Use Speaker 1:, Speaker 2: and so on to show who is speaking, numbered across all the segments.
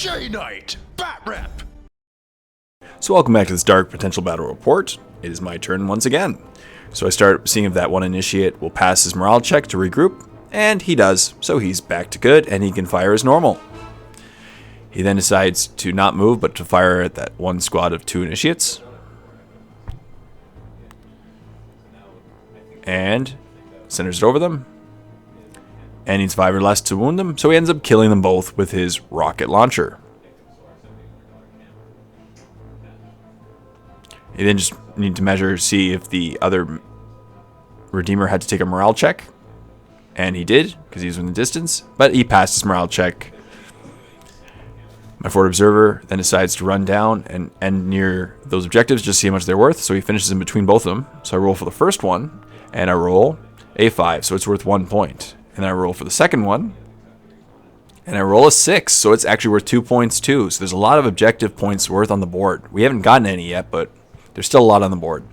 Speaker 1: J-Knight, Batrep.
Speaker 2: So welcome back to this Dark Potential Battle Report. It is my turn once again. So I start seeing if that one initiate will pass his morale check to regroup, and he does, so he's back to good, and he can fire as normal. He then decides to not move, but to fire at that one squad of 2 initiates. And centers it over them. And needs 5 or less to wound them, so he ends up killing them both with his rocket launcher. You then just need to measure, see if the other Redeemer had to take a morale check. And he did, because he was in the distance, but he passed his morale check. My forward observer then decides to run down and end near those objectives just to see how much they're worth, so he finishes in between both of them. So I roll for the first one, and I roll a 5, so it's worth 1 point. And I roll for the second one, and I roll a 6, so it's actually worth 2 points too. So there's a lot of objective points worth on the board. We haven't gotten any yet, but there's still a lot on the board.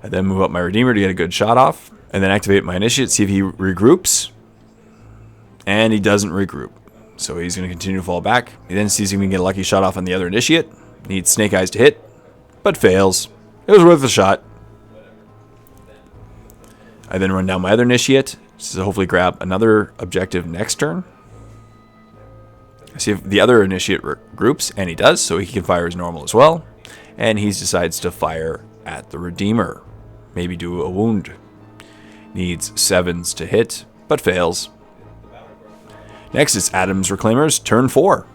Speaker 2: I then move up my Redeemer to get a good shot off, and then activate my Initiate, see if he regroups, and he doesn't regroup. So he's going to continue to fall back. He then sees if he can get a lucky shot off on the other Initiate. Needs Snake Eyes to hit, but fails. It was worth a shot. I then run down my other Initiate, so hopefully grab another objective next turn. See if the other Initiate regroups, and he does, so he can fire as normal as well. And he decides to fire at the Redeemer. Maybe do a wound. Needs 7s to hit, but fails. Next is Adam's Reclaimers, turn 4.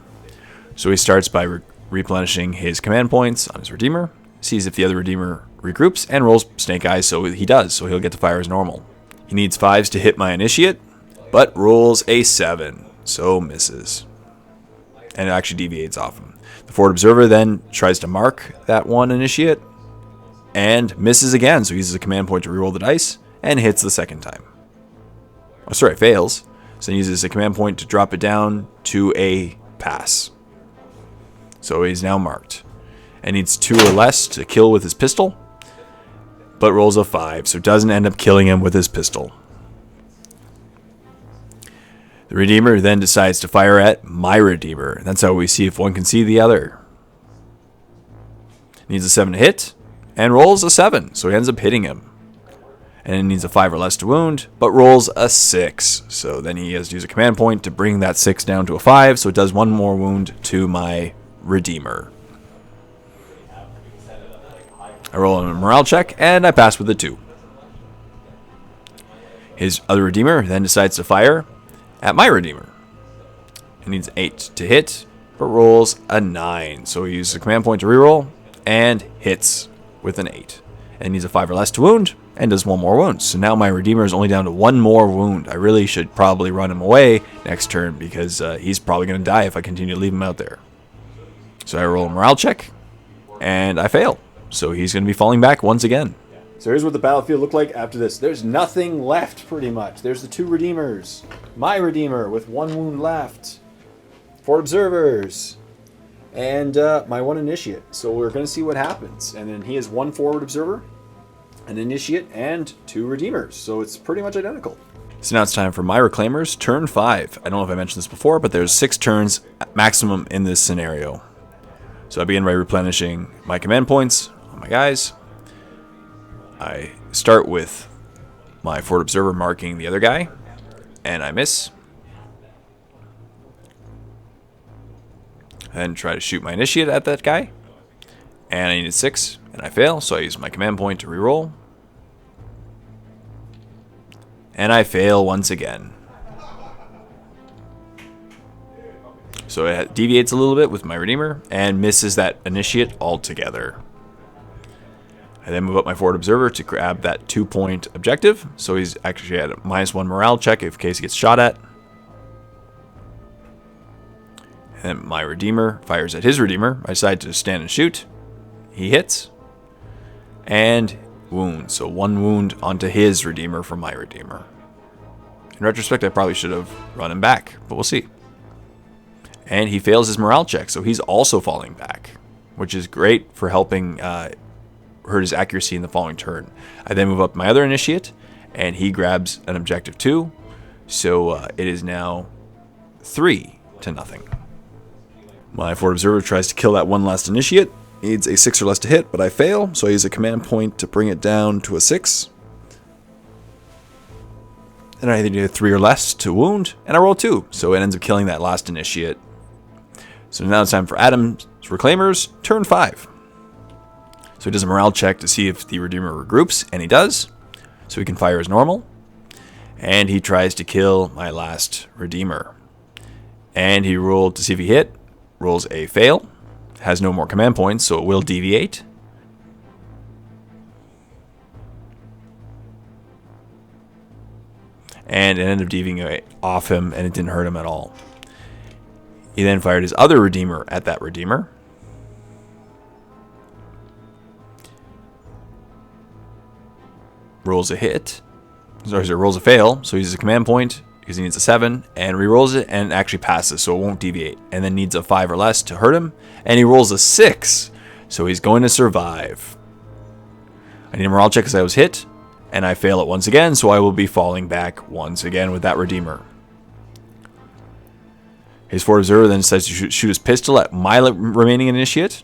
Speaker 2: So he starts by replenishing his command points on his Redeemer, sees if the other Redeemer regroups, and rolls Snake Eyes, so he does, so he'll get to fire as normal. He needs 5s to hit my Initiate, but rolls a 7, so misses. And it actually deviates off him. The forward observer then tries to mark that one Initiate, and misses again, so he uses a command point to reroll the dice, and hits the second time. Oh, sorry, fails. So he uses a command point to drop it down to a pass. So he's now marked. And needs 2 or less to kill with his pistol, but rolls a 5, so doesn't end up killing him with his pistol. The Redeemer then decides to fire at my Redeemer. That's how we see if one can see the other. Needs a 7 to hit, and rolls a 7, so he ends up hitting him. And it needs a 5 or less to wound, but rolls a 6. So then he has to use a command point to bring that 6 down to a 5, so it does 1 more wound to my Redeemer. I roll a morale check, and I pass with a 2. His other Redeemer then decides to fire at my Redeemer. He needs 8 to hit, but rolls a 9. So he uses a command point to reroll, and hits with an 8. And needs a 5 or less to wound, and does 1 more wound. So now my Redeemer is only down to 1 more wound. I really should probably run him away next turn, because he's probably going to die if I continue to leave him out there. So I roll a morale check, and I fail. So he's going to be falling back once again. So here's what the battlefield looked like after this. There's nothing left, pretty much. There's the 2 Redeemers. My Redeemer with 1 wound left. 4 observers. And my 1 Initiate. So we're going to see what happens. And then he has 1 forward observer, an Initiate, and 2 Redeemers. So it's pretty much identical. So now it's time for my Reclaimers, turn 5. I don't know if I mentioned this before, but there's 6 turns maximum in this scenario. So I begin by replenishing my command points on my guys. I start with my forward observer marking the other guy, and I miss. Then try to shoot my Initiate at that guy, and I needed 6, and I fail, so I use my command point to reroll. And I fail once again. So it deviates a little bit with my Redeemer, and misses that Initiate altogether. I then move up my forward observer to grab that 2-point objective, so he's actually at a -1 morale check in case he gets shot at. And then my Redeemer fires at his Redeemer. I decide to stand and shoot. He hits. And wounds. So 1 wound onto his Redeemer from my Redeemer. In retrospect, I probably should have run him back, but we'll see. And he fails his morale check, so he's also falling back, which is great for helping hurt his accuracy in the following turn. I then move up my other Initiate, and he grabs an objective 2, so it is now 3-0. My forward observer tries to kill that one last initiate. Needs a 6 or less to hit, but I fail, so I use a command point to bring it down to a 6. And I either need a 3 or less to wound, and I roll 2, so it ends up killing that last initiate. So now it's time for Adam's Reclaimers, turn 5. So he does a morale check to see if the Redeemer regroups, and he does. So he can fire as normal. And he tries to kill my last Redeemer. And he rolled to see if he hit. Rolls a fail. Has no more command points, so it will deviate. And it ended up deviating off him, and it didn't hurt him at all. He then fired his other Redeemer at that Redeemer. Rolls a hit. Sorry, rolls a fail, so he uses a command point because he needs a 7, and rerolls it and actually passes, so it won't deviate. And then needs a 5 or less to hurt him, and he rolls a 6, so he's going to survive. I need a morale check because I was hit, and I fail it once again, so I will be falling back once again with that Redeemer. His forward observer then decides to shoot his pistol at my remaining initiate.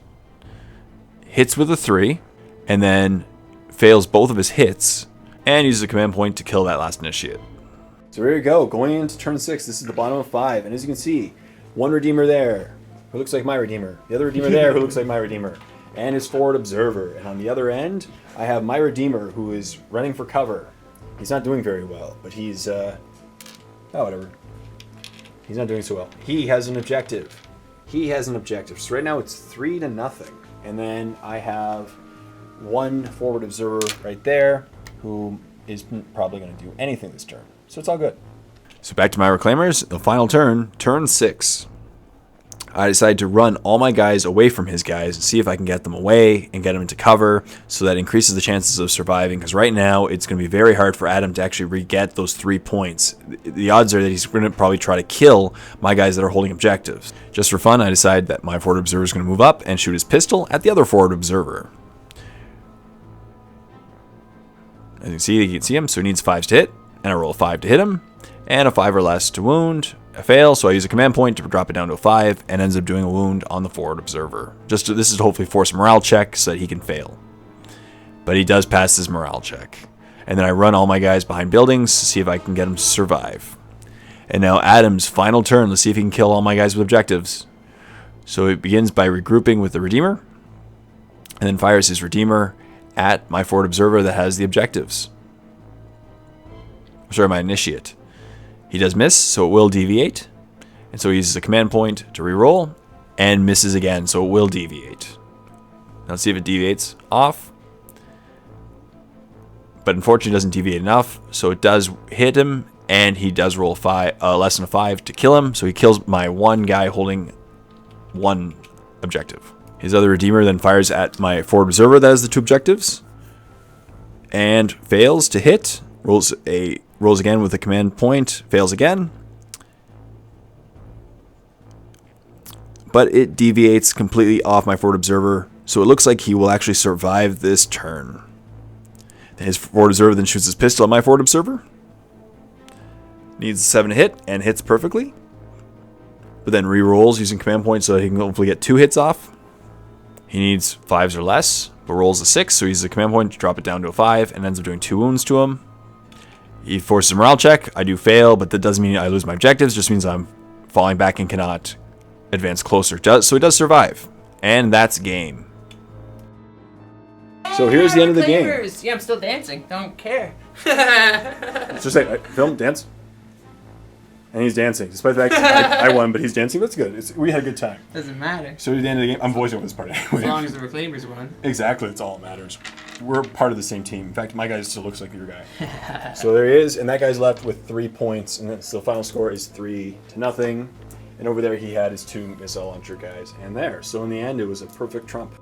Speaker 2: Hits with a 3, and then fails both of his hits, and uses a command point to kill that last initiate. So here we go, going into turn 6, this is the bottom of 5, and as you can see, one Redeemer there, who looks like my Redeemer, the other Redeemer there, who looks like my Redeemer, and his forward observer. And on the other end, I have my Redeemer, who is running for cover. He's not doing very well, but he's, whatever. He's not doing so well. He has an objective. So right now it's 3-0, and then I have one forward observer right there, who isn't probably going to do anything this turn. So it's all good. So back to my Reclaimers, the final turn, turn 6. I decide to run all my guys away from his guys and see if I can get them away and get them into cover, so that increases the chances of surviving, because right now it's going to be very hard for Adam to actually re-get those 3 points. The odds are that he's going to probably try to kill my guys that are holding objectives. Just for fun, I decide that my forward observer is going to move up and shoot his pistol at the other forward observer. As you can see him, so he needs 5s to hit, and I roll a 5 to hit him, and a 5 or less to wound. I fail, so I use a command point to drop it down to a 5, and ends up doing a wound on the forward observer. This is to hopefully force a morale check so that he can fail. But he does pass his morale check. And then I run all my guys behind buildings to see if I can get him to survive. And now Adam's final turn. Let's see if he can kill all my guys with objectives. So it begins by regrouping with the Redeemer, and then fires his Redeemer at my forward observer that has the objectives. Sorry, my initiate. He does miss, so it will deviate. And so he uses a command point to reroll, and misses again, so it will deviate. Now let's see if it deviates off. But unfortunately it doesn't deviate enough, so it does hit him, and he does roll less than a 5 to kill him, so he kills my one guy holding one objective. His other Redeemer then fires at my forward observer that has the 2 objectives, and fails to hit. Rolls again with a command point, fails again. But it deviates completely off my forward observer, so it looks like he will actually survive this turn. His forward observer then shoots his pistol at my forward observer. Needs a 7 to hit, and hits perfectly. But then re-rolls using command point so that he can hopefully get 2 hits off. He needs 5s or less, but rolls a 6, so he uses a command point to drop it down to a 5, and ends up doing 2 wounds to him. He forces a morale check. I do fail, but that doesn't mean I lose my objectives. Just means I'm falling back and cannot advance closer. So he does survive. And that's game. So here's the end of the game.
Speaker 3: Yeah, I'm still dancing. Don't care.
Speaker 2: Just say, film, dance. And he's dancing. Despite the fact that I won, but he's dancing. That's good. We had a good time.
Speaker 3: Doesn't matter.
Speaker 2: So at the end of the game, I'm voicing over this part anyway.
Speaker 3: As long as the Reclaimers won.
Speaker 2: Exactly. That's all that matters. We're part of the same team. In fact, my guy still looks like your guy. So there he is, and that guy's left with 3 points, and then, so the final score is 3-0. And over there, he had his 2 missile launcher guys, and there. So in the end, it was a perfect trump.